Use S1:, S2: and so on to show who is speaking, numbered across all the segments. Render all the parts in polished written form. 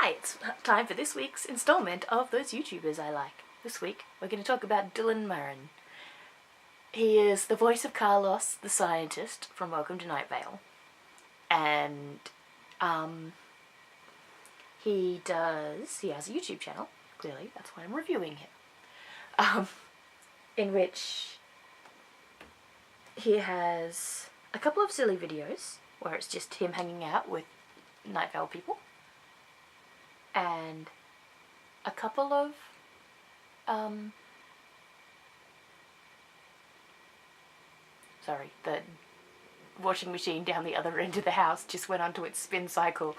S1: Hi, it's time for this week's installment of Those YouTubers I Like. This week, we're going to talk about Dylan Marron. He is the voice of Carlos, the scientist from Welcome to Night Vale. And, he has a YouTube channel, clearly, that's why I'm reviewing him. In which he has a couple of silly videos, where it's just him hanging out with Night Vale people. And a couple of sorry, the washing machine down the other end of the house just went onto its spin cycle,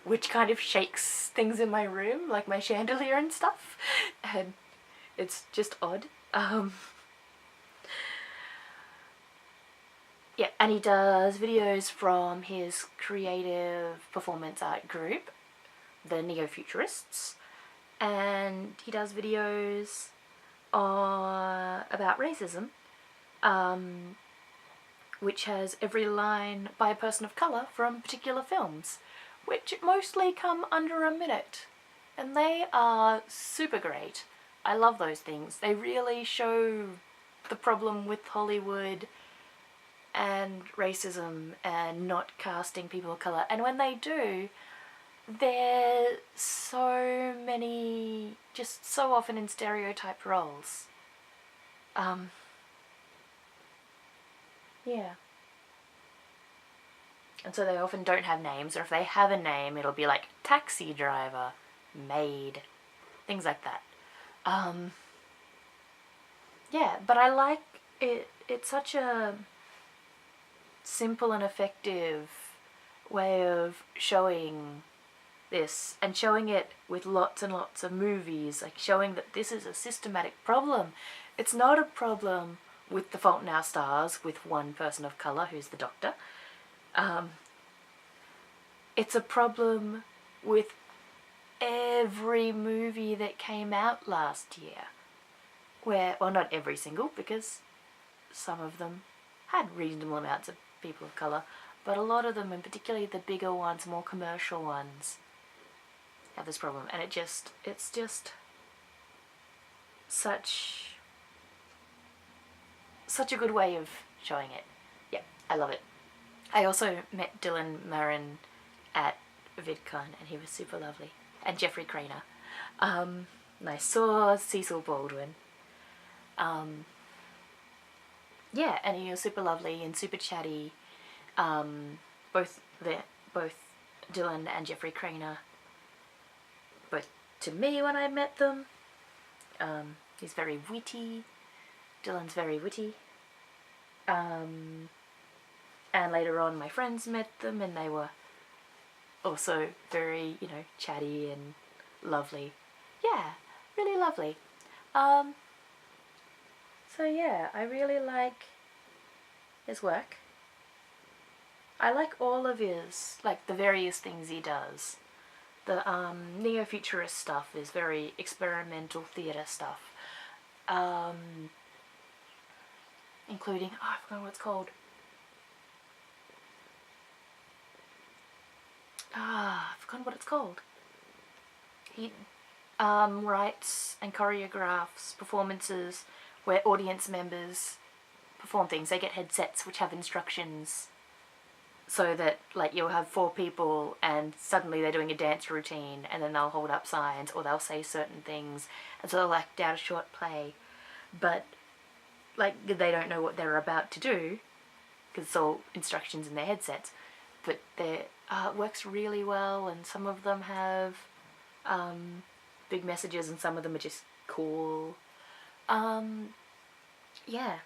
S1: which kind of shakes things in my room, like my chandelier and stuff, and it's just odd. Yeah, and he does videos from his creative performance art group, the Neo-Futurists, and he does videos about racism, which has every line by a person of colour from particular films, which mostly come under a minute, and they are super great. I love those things. They really show the problem with Hollywood and racism and not casting people of colour, and when they do, there's so many, just so often in stereotyped roles. Yeah. And so they often don't have names, or if they have a name, it'll be like taxi driver, maid, things like that. Yeah, but I like it. It's such a simple and effective way of showing this, and showing it with lots and lots of movies, like showing that this is a systematic problem. It's not a problem with The Fault in Our Stars with one person of colour who's the doctor. It's a problem with every movie that came out last year, where, well, not every single, because some of them had reasonable amounts of people of colour, but a lot of them, and particularly the bigger ones, more commercial ones, have this problem, and it's just such a good way of showing it. Yeah, I love it. I also met Dylan Marron at VidCon, and he was super lovely, and Jeffrey Craner. And I saw Cecil Baldwin. Yeah, and he was super lovely and super chatty. Both Dylan and Jeffrey Craner, both to me when I met them. He's very witty. Dylan's very witty. And later on my friends met them, and they were also very, chatty and lovely. Yeah, really lovely. So yeah, I really like his work. I like all of his, like, the various things he does. The neo-futurist stuff is very experimental theatre stuff. Including, I forgot what it's called. I forgot what it's called. He writes and choreographs performances where audience members perform things. They get headsets which have instructions, so that, like, you'll have 4 people and suddenly they're doing a dance routine, and then they'll hold up signs or they'll say certain things, and so they'll act out a short play, but, like, they don't know what they're about to do because it's all instructions in their headsets. But their art works really well, and some of them have big messages, and some of them are just cool. Yeah,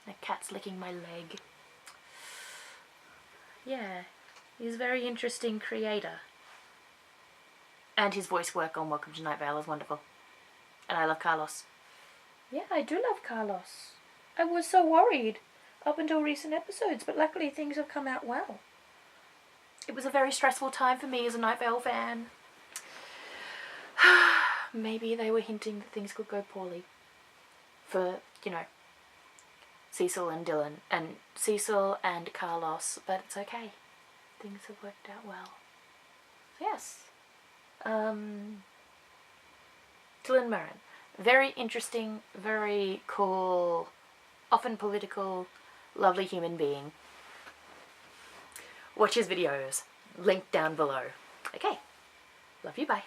S1: the cat's licking my leg. Yeah, he's a very interesting creator. And his voice work on Welcome to Night Vale is wonderful. And I love Carlos. Yeah, I do love Carlos. I was so worried up until recent episodes, but luckily things have come out well. It was a very stressful time for me as a Night Vale fan. Maybe they were hinting that things could go poorly for, Cecil and Dylan, and Cecil and Carlos, but it's okay. Things have worked out well. So yes, Marron. Very interesting, very cool, often political, lovely human being. Watch his videos. Link down below. Okay. Love you, bye.